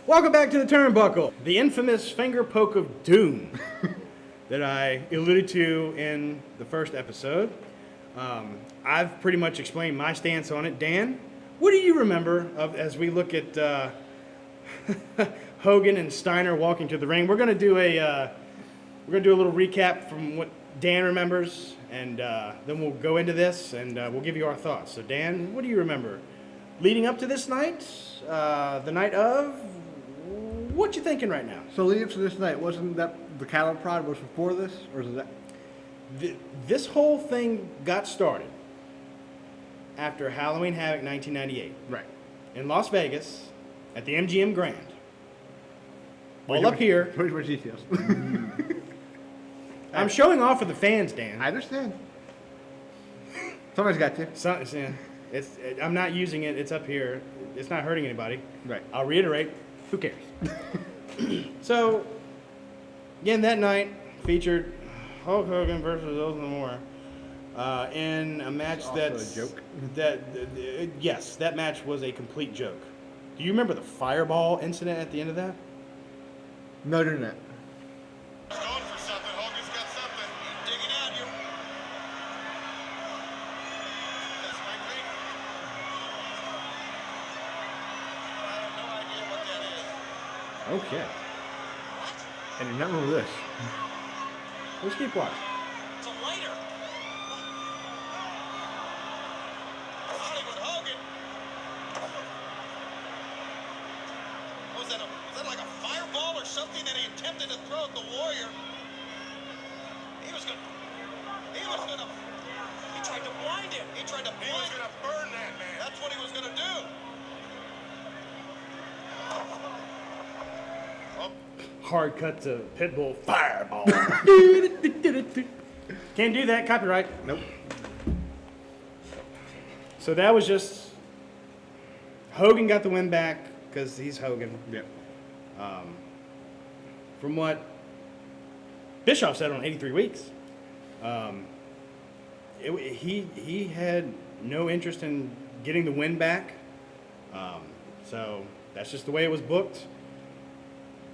Welcome back to the Turnbuckle, the infamous finger poke of doom that I alluded to in the first episode. I've pretty much explained my stance on it. Dan, what do you remember of as we look at Hogan and Steiner walking to the ring? We're gonna do a little recap from what Dan remembers, and then we'll go into this and we'll give you our thoughts. So, Dan, what do you remember leading up to this night? The night of. What you thinking right now? So leading up to this night, wasn't that the Cattle Prod was before this, or is that? This whole thing got started after Halloween Havoc 1998. Right. In Las Vegas at the MGM Grand. All up here. Where's my details? I'm showing off for the fans, Dan. I understand. Somebody's got to. I'm not using it. It's up here. It's not hurting anybody. Right. I'll reiterate. Who cares? So, again, that night featured Hulk Hogan versus Ultimate Warrior in a match that's a joke. Yes, that match was a complete joke. Do you remember the fireball incident at the end of that? No, they're not. He's going for something. Hogan's got something. He's digging at you. That's my green. I have no idea what that is. Okay. What? And you not remember this. Let's keep watching. It's a lighter. Hollywood Hogan. Was that like a fireball or something that he attempted to throw at the Warrior? He tried to blind him. He tried to blind him. He was gonna burn that man. That's what he was gonna do. Hard cut to Pitbull fireball. Can't do that. Copyright. Nope. So that was just Hogan got the win back because he's Hogan. Yep. From what Bischoff said on 83 Weeks, he had no interest in getting the win back. So that's just the way it was booked.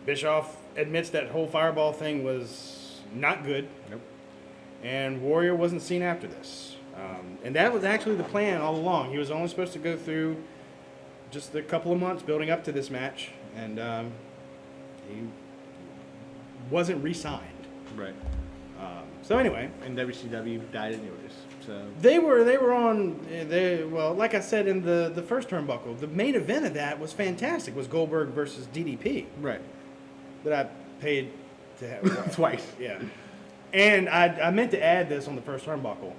Bischoff admits that whole fireball thing was not good. Nope. And Warrior wasn't seen after this. And that was actually the plan all along. He was only supposed to go through just a couple of months building up to this match. And he wasn't re-signed. Right. So anyway. And WCW died anyways. So They were on, like I said in the first Turnbuckle, the main event of that was fantastic. Was Goldberg versus DDP. right. That I paid to have. Twice. Yeah. And I meant to add this on the first Turnbuckle,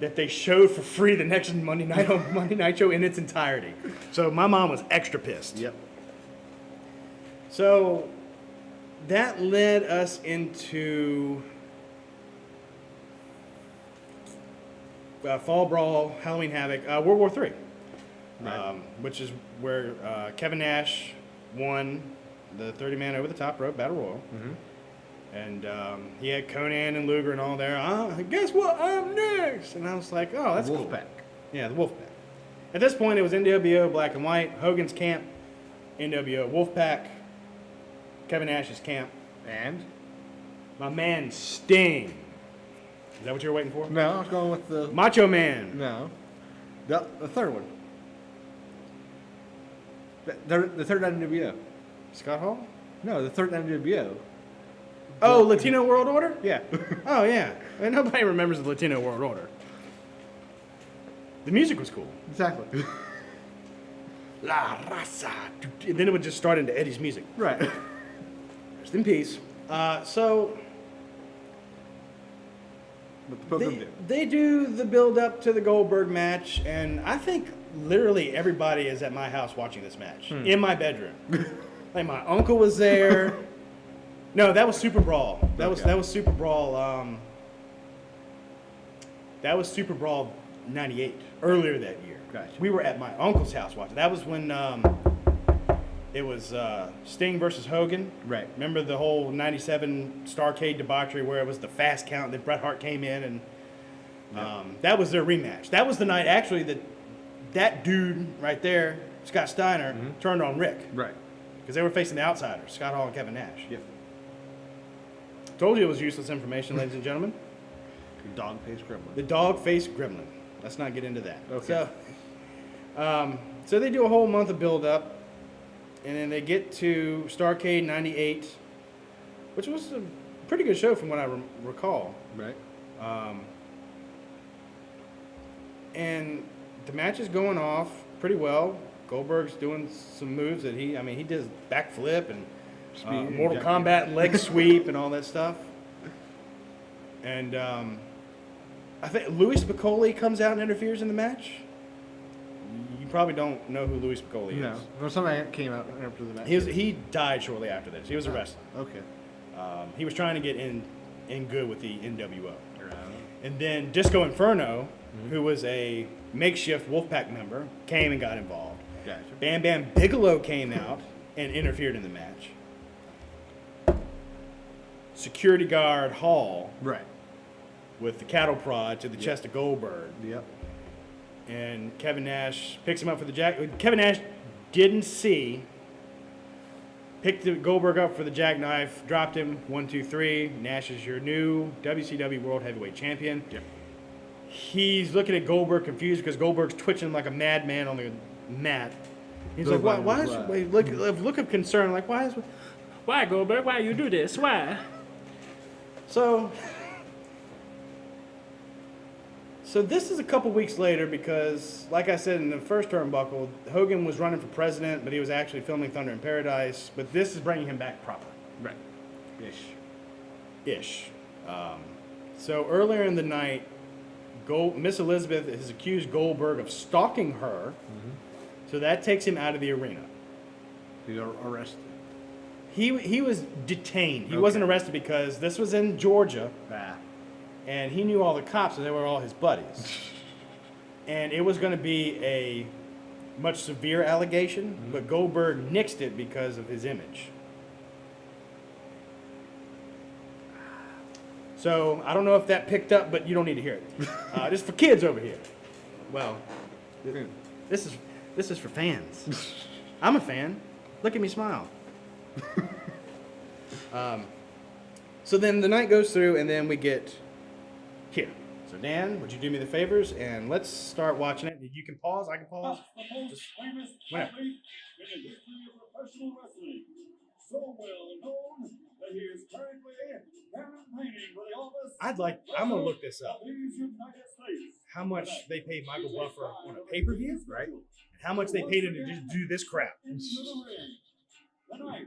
that they showed for free the next Monday night on Monday Night Show in its entirety. So my mom was extra pissed. Yep. So that led us into Fall Brawl, Halloween Havoc, World War III, Right. which is where Kevin Nash won the 30-man over-the-top rope battle royal. Mm-hmm. And he had Conan and Luger and all there. Guess what? I'm next. And I was like, oh, that's cool. Wolfpack. Yeah, the Wolfpack. At this point, it was NWO, Black and White, Hogan's camp, NWO, Wolfpack, Kevin Nash's camp, And? my man Sting. Is that what you were waiting for? No, I was going with the... Macho Man. No. The third one. The third NWO. Scott Hall? No, the third NWO. Oh, Latino World Order? Yeah. Oh, yeah. I mean, nobody remembers the Latino World Order. The music was cool. Exactly. La Raza. And then it would just start into Eddie's music. Right. Rest in peace. So But the they do the build up to the Goldberg match, and I think literally everybody is at my house watching this match in my bedroom. Like my uncle was there. No, that was Super Brawl. That was Super Brawl. That was Super Brawl '98, earlier that year. Gotcha. We were at my uncle's house watching. That was when it was Sting versus Hogan. Right. Remember the whole '97 Starrcade debauchery where it was the fast count, and then Bret Hart came in, and that was their rematch. That was the night actually that dude right there, Scott Steiner, turned on Rick. Right. because they were facing the outsiders, Scott Hall and Kevin Nash. Yep. Told you it was useless information, ladies and gentlemen. Dog-faced gremlin. The dog-faced gremlin. Let's not get into that. Okay. So they do a whole month of build-up, and then they get to Starrcade '98, which was a pretty good show from what I recall. Right. And the match is going off pretty well. Goldberg's doing some moves that he does backflip and Speed, Mortal yeah. Kombat leg sweep and all that stuff. And I think Louis Spicolli comes out and interferes in the match. You probably don't know who Louis Spicolli is. No. Well, somebody came out after the match. He died shortly after this. He was a wrestler. Okay. He was trying to get in good with the NWO. And then Disco Inferno, who was a makeshift Wolfpack member, came and got involved. Gotcha. Bam Bam Bigelow came out and interfered in the match. Security guard Hall Right. with the cattle prod to the chest of Goldberg. Yep. And Kevin Nash picks him up for the jack. Kevin Nash didn't see. Picked Goldberg up for the jackknife, dropped him 1, 2, 3. Nash is your new WCW World Heavyweight Champion. Yep. He's looking at Goldberg confused because Goldberg's twitching like a madman on the mat. He's like, why is wait, look of concern, like why Goldberg? Why you do this? Why? So this is a couple weeks later because, like I said in the first Turnbuckle, Hogan was running for president, but he was actually filming Thunder in Paradise. But this is bringing him back proper. Right. Ish. So earlier in the night, Miss Elizabeth has accused Goldberg of stalking her. So that takes him out of the arena. He's arrested. He was detained. He wasn't arrested because this was in Georgia. Ah. And he knew all the cops, and they were all his buddies. And it was going to be a much severe allegation, but Goldberg nixed it because of his image. So I don't know if that picked up, but you don't need to hear it. Just for kids over here. Well, this is for fans. I'm a fan. Look at me smile. So then the night goes through, and then we get here. So Dan, would you do me the favors, and let's start watching it. You can pause. I can pause. The most famous whenever. athlete in the history of professional wrestling. So well known that he is currently campaigning for the office. I'm gonna look this up. of these United States. How much they paid Michael Buffer on a pay-per-view, right? And how much they paid him to just do this crap. Into the ring. Tonight,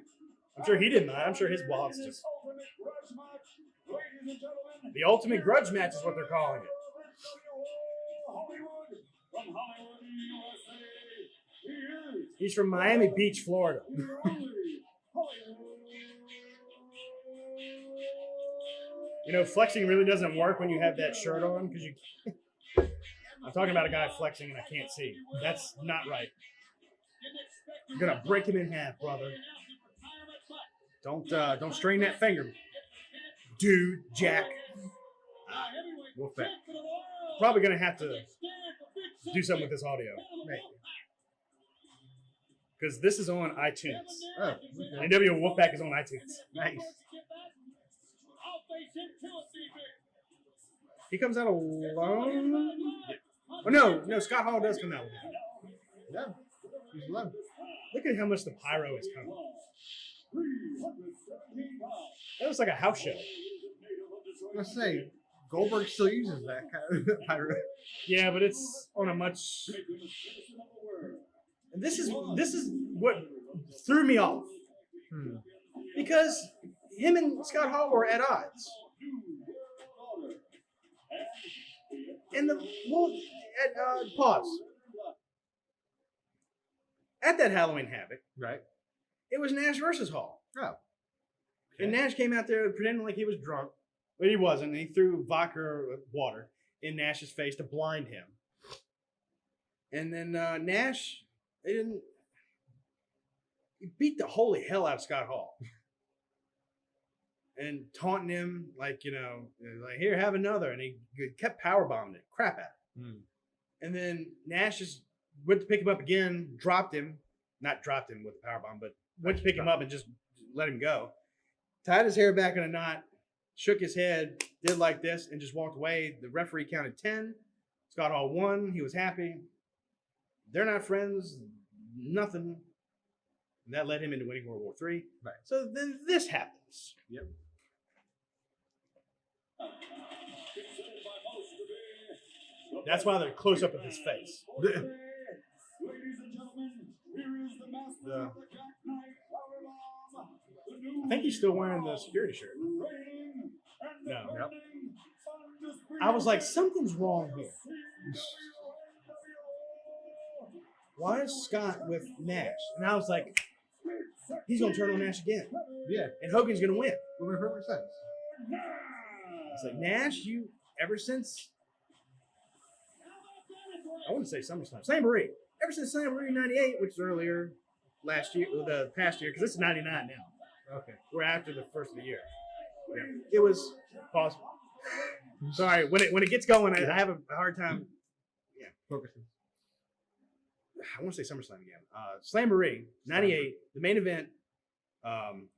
I'm sure he didn't mind. I'm sure his boss in just. this ultimate grudge match, ladies and gentlemen, The ultimate grudge match is what they're calling it. Hollywood, from Hollywood, USA. He is He's from Miami Beach, Florida. the only Hollywood. You know, flexing really doesn't work when you have that shirt on because you. I'm talking about a guy flexing and I can't see. That's not right. You're gonna break him in half, brother. Don't strain that finger, dude. Jack. Wolfpack. Probably gonna have to do something with this audio because this is on iTunes. Oh. NW Wolfpack is on iTunes. Nice. He comes out alone. Oh no, Scott Hall does come out with him. Yeah. He's alone. Look at how much the pyro is coming. That looks like a house show. Let's say Goldberg still uses that kind of pyro. Yeah, but it's on a much. And this is what threw me off because him and Scott Hall were at odds. And pause. At that Halloween Havoc, Right. it was Nash versus Hall. Oh. And Nash came out there pretending like he was drunk, but he wasn't. And he threw vodka or water in Nash's face to blind him. And then Nash, he beat the holy hell out of Scott Hall. And taunting him like, like, here, have another. And he kept powerbombing it, crap at him. And then Nash just went to pick him up again, not dropped him with the powerbomb, but went to pick him up and just let him go. Tied his hair back in a knot, shook his head, did like this, and just walked away. The referee counted 10. Scott Hall won. He was happy. They're not friends. Nothing. And that led him into winning World War III. Right. So then this happens. Yep. That's why they're close up of his face. Ladies and gentlemen, here is the master of the jackknife powerbomb. The new I think he's still wearing the security shirt. reigning and No. defending undisputed I was like, something's wrong here. Why is Scott with Nash? And I was like, he's going to turn on Nash again. Yeah. And Hogan's going to win. Would make perfect sense. It's like, Nash, you, ever since, I wouldn't say SummerSlam, Slamboree. Ever since Slamboree 98, which was earlier last year, the past year, because this is 99 now. Okay. We're after the first of the year. Yeah. It was possible. Sorry, when it gets going, I have a hard time. Focusing. I want to say SummerSlam again. Slamboree 98. The main event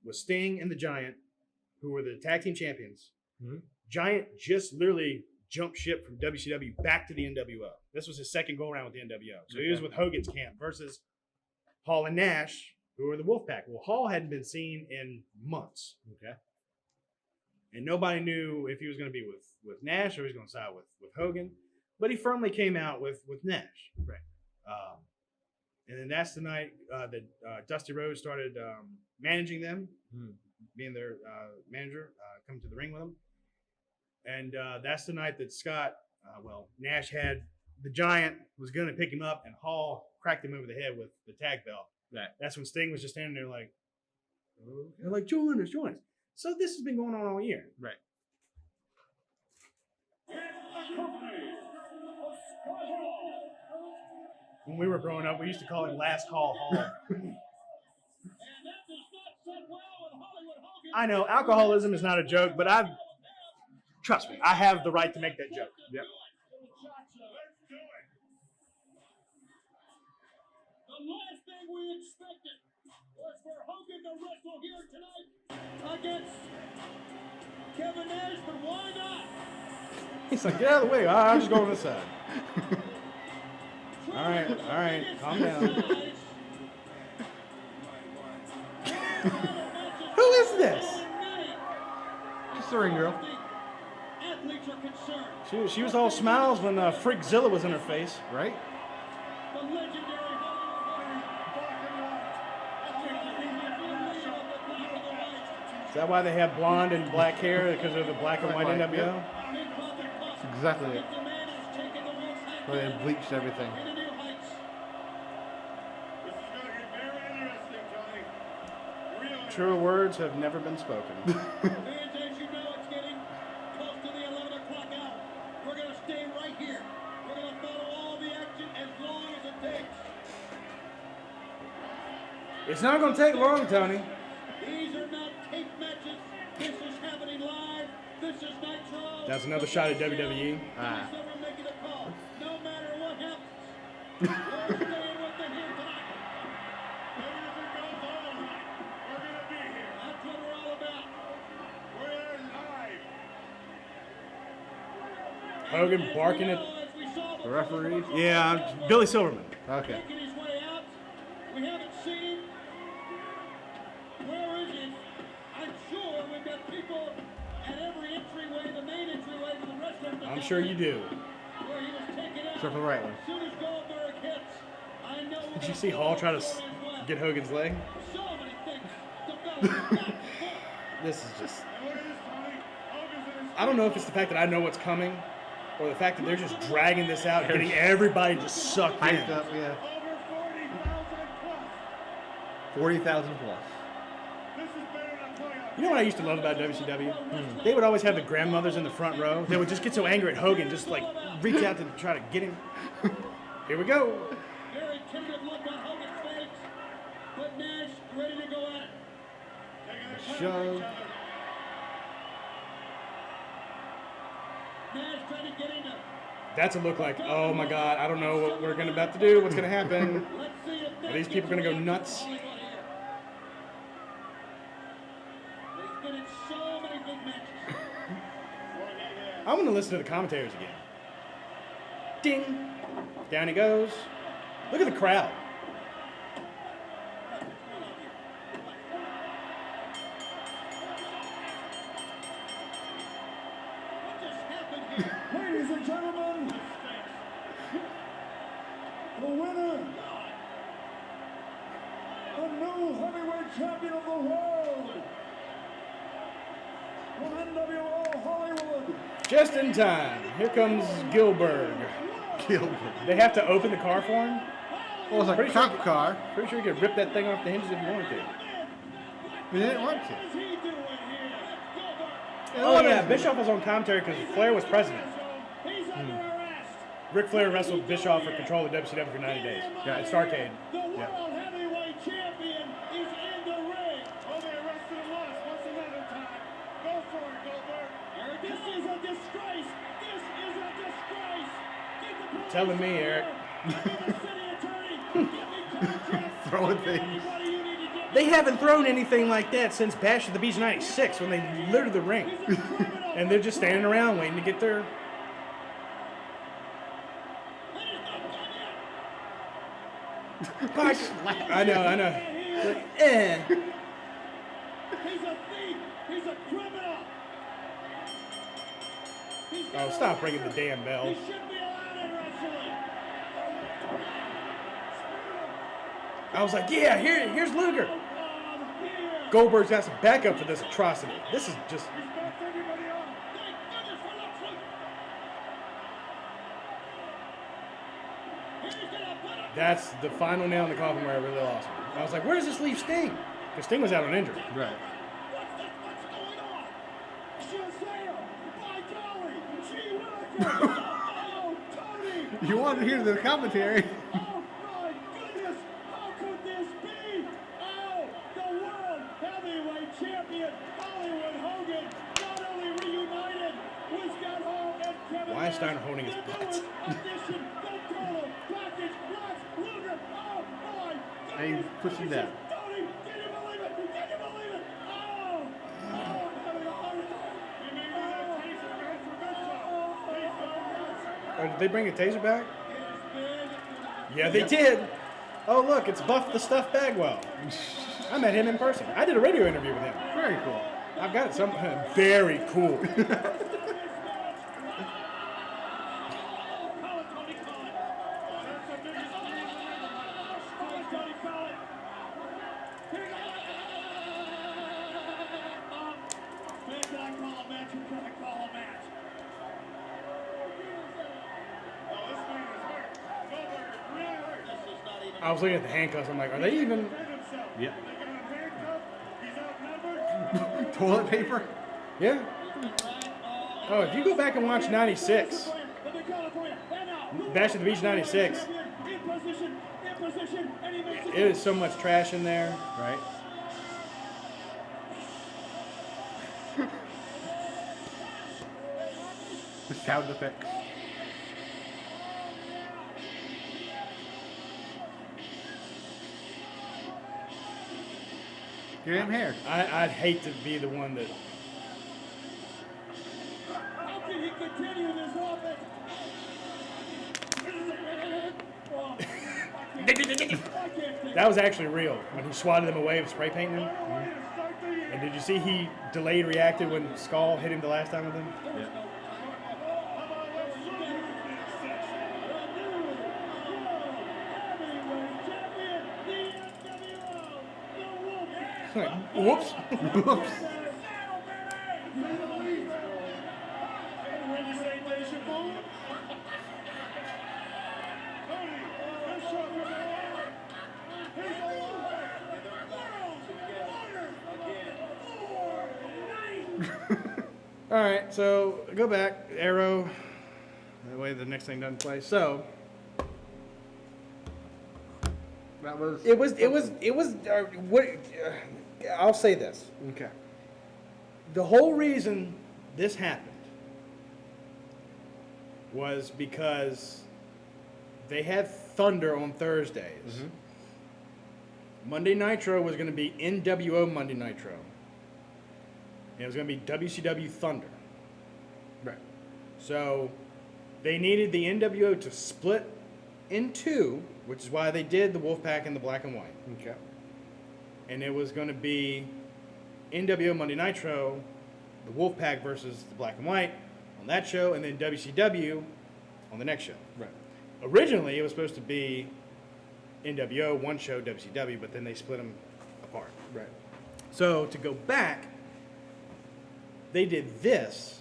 was Sting and the Giant, who were the tag team champions. Mm-hmm. Giant just literally jumped ship from WCW back to the NWO. This was his second go around with the NWO. So he was with Hogan's camp versus Hall and Nash, who were the Wolfpack. Well, Hall hadn't been seen in months. Okay. And nobody knew if he was going to be with Nash or he was going to side with Hogan. But he firmly came out with Nash. Right. And then that's the night that Dusty Rhodes started managing them, being their manager, coming to the ring with them. And that's the night that Scott, Nash had the Giant, was going to pick him up, and Hall cracked him over the head with the tag belt. Right. That's when Sting was just standing there like, okay. They're like, join us. So this has been going on all year. Right. When we were growing up, we used to call him Last Call Hall. I know alcoholism is not a joke, but trust me, I have the right to make that joke. Yep. The last thing we expected was for Hogan to wrestle here tonight against Kevin Nash, but why not? He's like, get out of the way. I'll just go on this side. All right, calm down. Who is this? Just a ring girl. Athletes are concerned. She was all smiles when Freakzilla was in her face. Right? The legendary Is that why they have blonde and black hair? Because of the black and white NWO? Yep. That's exactly it. Where they bleached everything. This is going to get very interesting, Tony. Truer words have never been spoken. Fans, as you know, it's getting close to the 11 o'clock hour. We're going to stay right here. We're going to follow all the action as long as it takes. It's not going to take long, Tony. These are not tape matches. This is happening live. This is Nitro. That's another shot at WWE. Ah. Making a call. No matter what happens, we're staying with them here tonight. Even if it goes all night, we're going to be here. That's what we're all about. We're live. Hogan barking at The referee? Yeah, Billy Silverman. Okay. Making his way out. We haven't seen him. Where is he? I'm sure we've got people at every entryway, the main entryway to the rest of the I'm sure you do. where he was taken out. Except for the right one. As soon as Goldberg hits, I know Did you see Hall try to get Hogan's leg? so many things to go. This is just... I don't know if it's the fact that I know what's coming or the fact that they're just dragging this out, getting everybody just sucked in. Hyped up, yeah. Over 40,000 plus. 40,000 plus. This is better than playoff. You know what I used to love about WCW? They would always have the grandmothers in the front row. They would just get so angry at Hogan, just like reach out to try to get him. Here we go. Very tentative look on Hogan's face, but Nash ready to go at it. Taking a Shove. Nash trying to get into. That's a look like, oh my God, I don't know what we're about to do. What's going to happen? Let's see if Are these people going to go nuts? been in so many big matches. I want to listen to the commentators again. Ding. Down he goes. Look at the crowd. What just happened here? Ladies and gentlemen, the winner, the new heavyweight champion of the world, from NWO Hollywood, Just in time. Here comes Gilbert. Gilbert. They have to open the car for him. Well, it's like a Pretty sure- cop car. Pretty sure you could rip that thing off the hinges if you wanted to. But they didn't want to. What is he doing here? Gilbert. Oh yeah, Bischoff was on commentary because Flair was president. He's under arrest. Ric Flair wrestled Bischoff for control of WCW for 90 days. Yeah. At Starrcade. The world heavyweight champion is in the ring. oh, they arrested him once. What's another time? Go for it, Goldberg. This is a disgrace. This is a disgrace. Get the police Telling me, out Eric. here. Give me the city attorney. Give me contracts. Throwing Give things. anybody you need to get. They haven't thrown anything like that since Bash at the Beach 96 when they littered the ring. He's a criminal. And they're just standing around waiting to get their... I know. Like, eh. He's a thief. He's a criminal. He's got Oh, stop ringing the damn bell. He shouldn't be allowed in wrestling. I was like, yeah, here's Luger. Here. Goldberg's got some backup for this atrocity. This is just... Backed everybody up. Thank goodness for Lex Luger. He's gonna put him. That's the final nail in the coffin where I really lost me. I was like, where does this leave Sting? Because Sting was out on injury. Right. What's going on? Shazam! By golly! Gee willikers! Oh, Tony! You wanted to hear the commentary. Oh my goodness! How could this be? Oh, the world heavyweight champion Hollywood Hogan not only reunited with Scott Hall and Kevin Why is Nash, Steiner holding his the butt? newest addition, the total package, Lex Luger. Oh my goodness! And he's pushing down. Tony, can you believe it? Can you believe it? Oh, I'm having a heart attack. You may want that taser back for Bischoff. Please go. Oh, did they bring a taser back? It is big. Yeah, they did. Oh, look, it's Buff the Stuff Bagwell. I met him in person. I did a radio interview with him. Very cool. I've got it some very cool. Call it, Tony, call it. That's the biggest Call it, Tony, call it. Here we go. Man, can I call a match? Or can I call a match? Oh, this man is hurt. Goldberg is really hurt. This is not even. I was looking at the handcuffs. I'm like, are they even... Defend himself. Yep. They got him handcuffed. He's outnumbered. Toilet paper? Yeah. Oh, if you go back and watch 96, Bash at the Beach 96, it is so much trash in there. Right. The sound effects. Your damn hair. I'd hate to be the one that... How can he continue this offense? That was actually real, when he swatted them away with spray painting them. And did you see he delayed reacted when Skull hit him the last time with him? Like, whoops. Whoops. All right, so go back, arrow. That way the next thing doesn't play. So That was. it was. What? I'll say this. Okay. The whole reason this happened was because they had Thunder on Thursdays. Monday Nitro was going to be NWO Monday Nitro. and it was going to be WCW Thunder. Right. So they needed the NWO to split in two, which is why they did the Wolfpack and the Black and White. Okay. And it was going to be NWO Monday Nitro, the Wolfpack versus the Black and White on that show, and then WCW on the next show. Right. Originally, it was supposed to be NWO, one show, WCW, but then they split them apart. Right. So to go back, they did this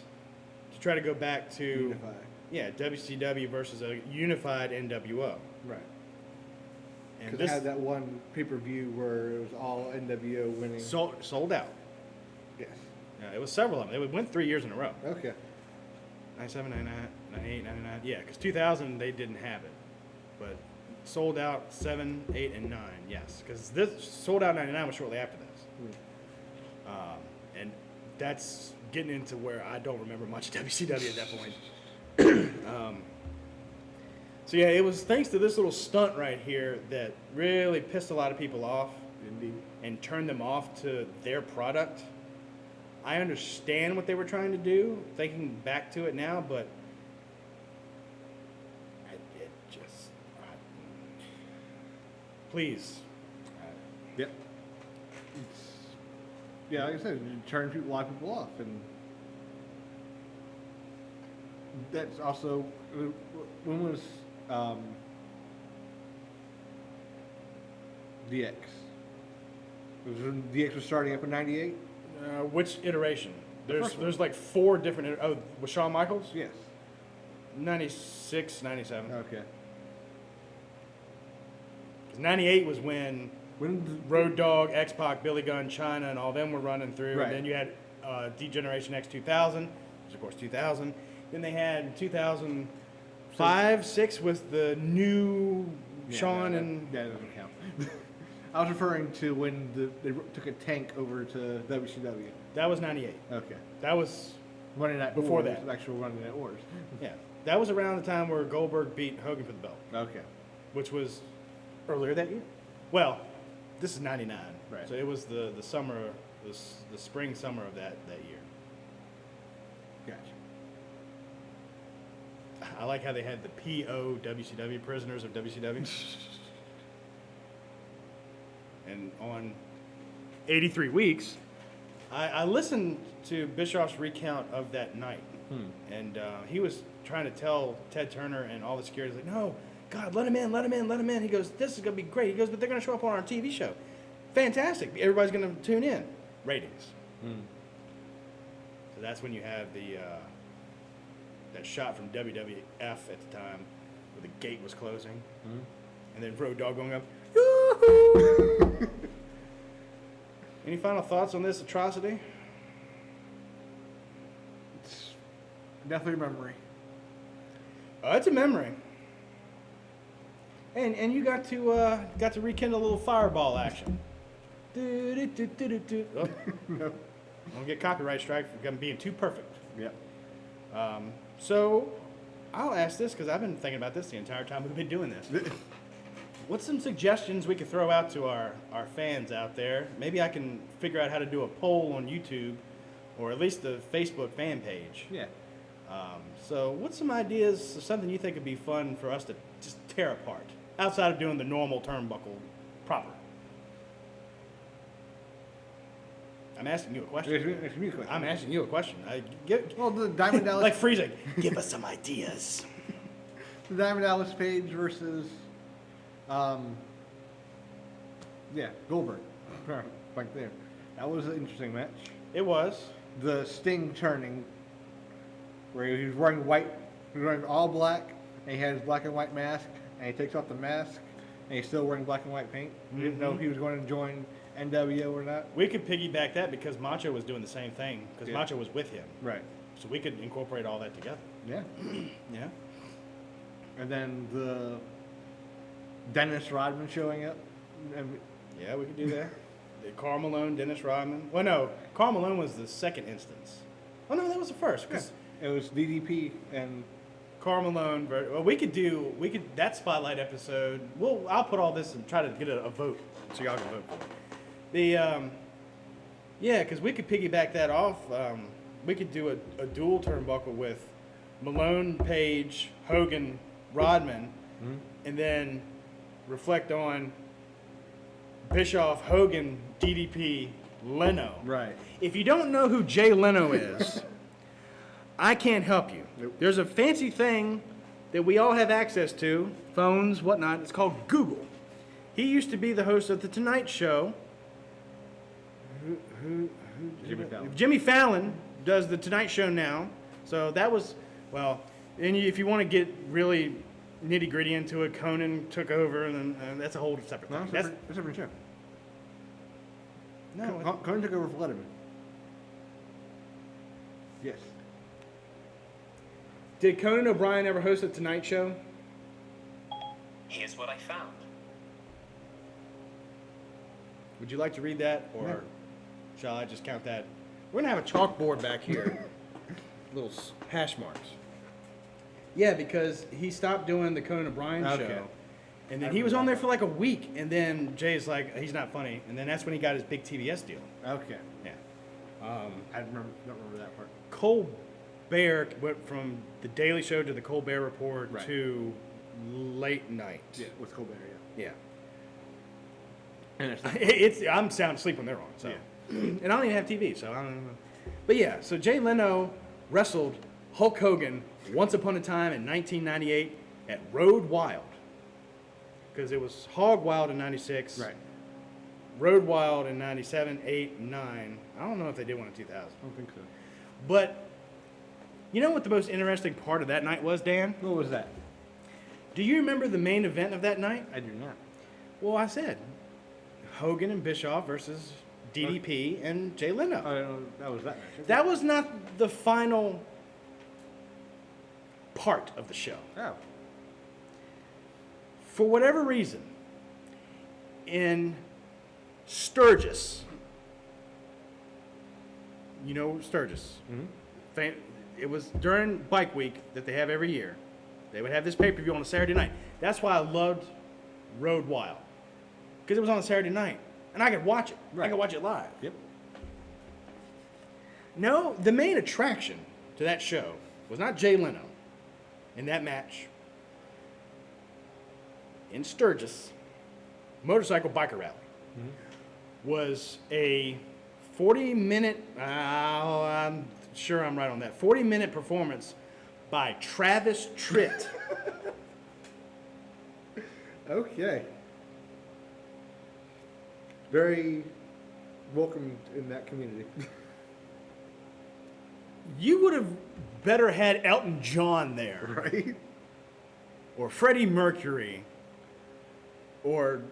to try to go back to Unify. yeah, WCW versus a unified NWO. Right. And Because this it had that one pay-per-view where it was all NWO winning. sold out. Yes. Yeah, it was several of them. They went 3 years in a row. Okay. 97, 99, 98, 99. Yeah, because 2000 they didn't have it, but sold out 7, 8, and 9. Yes, because this sold out 99 was shortly after this, and that's getting into where I don't remember much WCW at that point. So yeah, it was thanks to this little stunt right here that really pissed a lot of people off Indeed. and turned them off to their product. I understand what they were trying to do, thinking back to it now, but please. Yep. It's, yeah, like I said, it turned a lot of people off, and that's also when was DX? It was when DX was starting up in '98. Which iteration? first one. There's like 4 different. Oh, with Shawn Michaels? Yes. 96, 97. Okay. 'Cause 98 was when When Road Dogg, X-Pac, Billy Gunn, China, and all them were running through. Right. And then you had D-Generation X 2000, which of course 2000. Then they had 2005, 6 with the new Shawn and... that doesn't count. I was referring to when they took a tank over to WCW. That was 98. Okay. That was... Monday Night Before Wars, that. actual Monday Night Wars. Yeah. That was around the time where Goldberg beat Hogan for the belt, Okay. which was earlier that year. Well, this is 99. Right. So it was the summer, the spring, summer of that year. Gotcha. I like how they had the PO WCW, Prisoners of WCW. And on 83 weeks, I listened to Bischoff's recount of that night. And he was trying to tell Ted Turner and all the security, like, no, God, let him in, let him in, let him in. He goes, this is going to be great. He goes, but they're going to show up on our TV show. Fantastic. Everybody's going to tune in. Ratings. So that's when you have that shot from WWF at the time where the gate was closing. And then Road Dogg going up, yoo-hoo! Any final thoughts on this atrocity? It's definitely a memory. It's a memory. And you got to rekindle a little fireball action. Oh, No. don't get copyright strike for being too perfect. Yep. So I'll ask this because I've been thinking about this the entire time we've been doing this. What's some suggestions we could throw out to our fans out there? Maybe I can figure out how to do a poll on YouTube or at least the Facebook fan page. Yeah. So what's some ideas of something you think would be fun for us to just tear apart outside of doing the normal turnbuckle proper? I'm asking you a question. It's me a question. I'm asking you a question. Well, the Diamond Dallas, Like freezing. Give us some ideas. the Diamond Dallas Page versus, Goldberg, right there. That was an interesting match. It was. The Sting turning, where he was wearing white, he was wearing all black, and he had his black and white mask, and he takes off the mask, and he's still wearing black and white paint. He didn't know if he was going to join NWO or not. We could piggyback that because Macho was doing the same thing because Yeah. Macho was with him. Right. So we could incorporate all that together. Yeah. Yeah. And then the Dennis Rodman showing up. And Yeah, we could do that. The Karl Malone, Dennis Rodman. Well, no, Karl Malone was the second instance. Oh no, that was the first. 'Cause it was DDP and Karl Malone. Well, we could that spotlight episode. I'll put all this and try to get a vote so y'all can vote for it. The Yeah, because we could piggyback that off. We could do a dual turnbuckle with Malone, Page, Hogan, Rodman, and then reflect on Bischoff, Hogan, DDP, Leno. Right. If you don't know who Jay Leno is, I can't help you. Nope. There's a fancy thing that we all have access to, phones, whatnot. It's called Google. He used to be the host of The Tonight Show. Jimmy Fallon. Jimmy Fallon does The Tonight Show now. So that was, well, and if you want to get really nitty gritty into it, Conan took over, and that's a whole separate No, thing. it's a different show. No, Conan took over for Letterman. Yes. did Conan O'Brien ever host a Tonight Show? Here's what I found. Would you like to read that, or No. shall I just count that? We're gonna have a chalkboard back here, little hash marks. Yeah, because he stopped doing the Conan O'Brien Okay. show, and then I he was on remember there for like a week, and then Jay's like, he's not funny, and then that's when he got his big TBS deal. Okay. Yeah. I don't remember that part. Colbert went from the Daily Show to the Colbert Report Right. to late night. Yeah, with Colbert, yeah. Yeah. And it's I'm sound asleep when they're on. So, Yeah. and I don't even have TV, so I don't know. But yeah, so Jay Leno wrestled Hulk Hogan once upon a time in 1998 at Road Wild, because it was Hog Wild in '96, right. Road Wild in '97, '8, '9. I don't know if they did one in 2000. I don't think so. But you know what the most interesting part of that night was, Dan? What was that? Do you remember the main event of that night? I do not. Well, I said Hogan and Bischoff versus DDP and Jay Leno. I don't know. That was that match. That was not the final part of the show. Oh. For whatever reason, in Sturgis, you know Sturgis. Mm-hmm. It was during Bike Week that they have every year. They would have this pay-per-view on a Saturday night. That's why I loved Road Wild, because it was on a Saturday night, and I could watch it. I Right. could watch it live. Yep. No, the main attraction to that show was not Jay Leno in that match in Sturgis, motorcycle biker rally, was a 40-minute, I'm sure I'm right on that, 40-minute performance by Travis Tritt. Okay. Very welcome in that community. You would have better had Elton John there, Right? or Freddie Mercury, or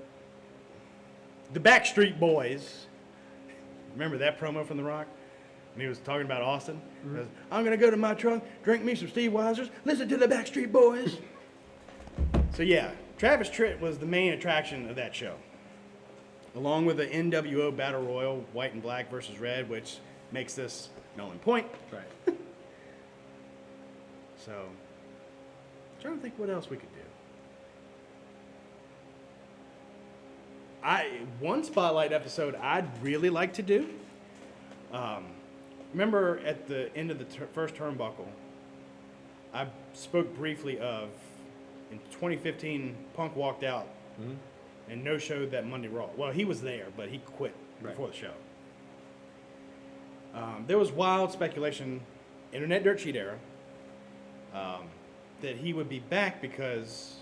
the Backstreet Boys. Remember that promo from The Rock? When he was talking about Austin? He goes, I'm going to go to my trunk, drink me some Steve Weisers, listen to the Backstreet Boys. So yeah, Travis Tritt was the main attraction of that show. Along with the NWO Battle Royal, white and black versus red, which makes this null and point. Right. So, I'm trying to think what else we could do. One spotlight episode I'd really like to do. Remember at the end of the first turnbuckle, I spoke briefly of in 2015, Punk walked out and no showed that Monday Raw. Well, he was there, but he quit before the show. There was wild speculation, Internet Dirt Sheet era, that he would be back because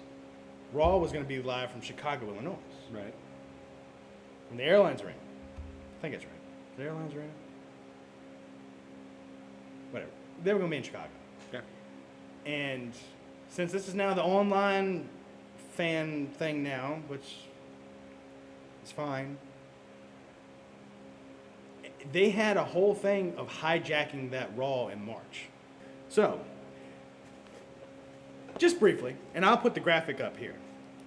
Raw was going to be live from Chicago, Illinois. Right. From the Airlines Arena. I think that's right. The Airlines Arena? Whatever. They were going to be in Chicago. Yeah. And since this is now the online fan thing now, which is fine, they had a whole thing of hijacking that Raw in March. So, just briefly, and I'll put the graphic up here.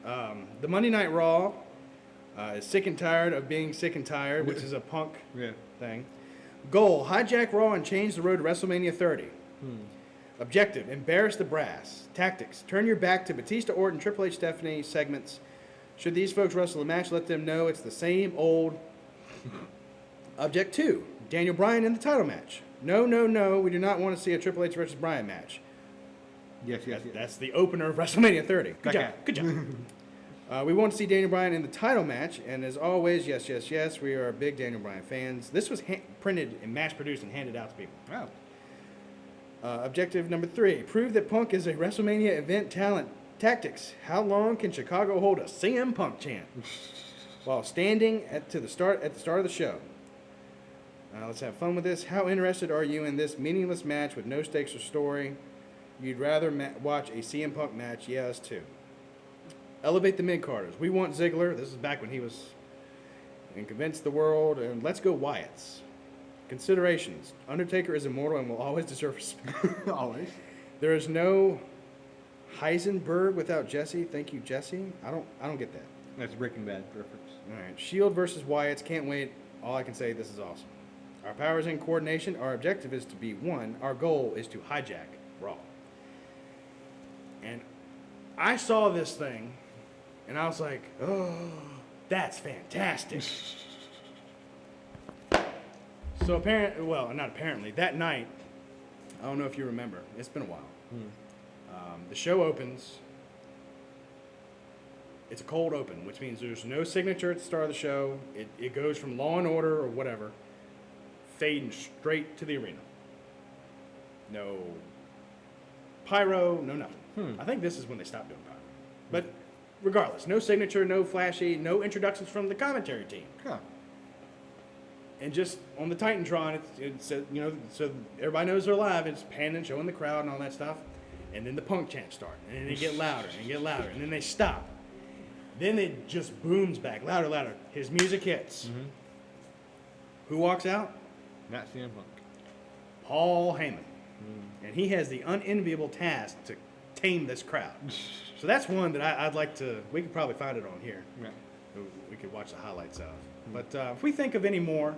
The Monday Night Raw is sick and tired of being sick and tired, which is a Punk Yeah. thing. Goal, hijack Raw and change the road to WrestleMania 30. Objective, embarrass the brass. Tactics, turn your back to Batista, Orton, Triple H, Stephanie segments. Should these folks wrestle a match, let them know it's the same old Object 2, Daniel Bryan in the title match. No, no, no, we do not want to see a Triple H versus Bryan match. Yes, yes, yes. That's the opener of WrestleMania 30. Good Okay. job. Good job. We want to see Daniel Bryan in the title match, and as always, yes, yes, yes, we are big Daniel Bryan fans. This was printed and mass-produced and handed out to people. Wow. Objective number 3, prove that Punk is a WrestleMania event talent. Tactics, how long can Chicago hold a CM Punk chant while standing at the start of the show? Let's have fun with this. How interested are you in this meaningless match with no stakes or story? You'd rather watch a CM Punk match? Yeah, us too. Elevate the mid-carders. We want Ziggler. This is back when he was and convince the world. And let's go Wyatts. Considerations. Undertaker is immortal and will always deserve respect. Always. There is no Heisenberg without Jesse. Thank you, Jesse. I don't get that. That's Breaking Bad reference. All right. Shield versus Wyatts. Can't wait. All I can say, this is awesome. Our powers in coordination. Our objective is to be one. Our goal is to hijack Raw. And I saw this thing, and I was like, oh, that's fantastic. So not apparently, that night, I don't know if you remember, it's been a while. The show opens. It's a cold open, which means there's no signature at the start of the show. It goes from Law and Order or whatever, fading straight to the arena. No pyro, no nothing. I think this is when they stopped doing pyro. But regardless, no signature, no flashy, no introductions from the commentary team. Huh. And just on the Titantron, it's so everybody knows they're live. It's panning, showing the crowd and all that stuff. And then the Punk chants start. And then they get louder and get louder. And then they stop. Then it just booms back, louder, louder. His music hits. Who walks out? Not CM Punk. Paul Heyman. And he has the unenviable task to tame this crowd. So that's one that I'd like to, we could probably find it on here. Yeah. We could watch the highlights of. But if we think of any more,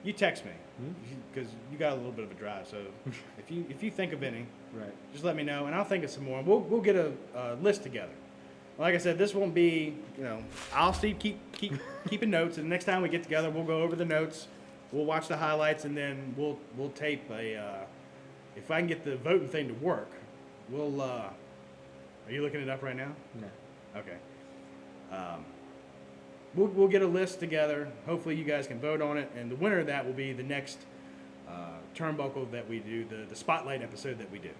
you text me because you got a little bit of a drive. So if you think of any, Right. just let me know, and I'll think of some more. We'll get a list together. Like I said, this won't be, I'll keeping notes, and the next time we get together, we'll go over the notes, we'll watch the highlights, and then we'll tape if I can get the voting thing to work, we'll. Are you looking it up right now? No. Okay. We'll get a list together. Hopefully you guys can vote on it, and the winner of that will be the next Turnbuckle that we do, the spotlight episode that we do.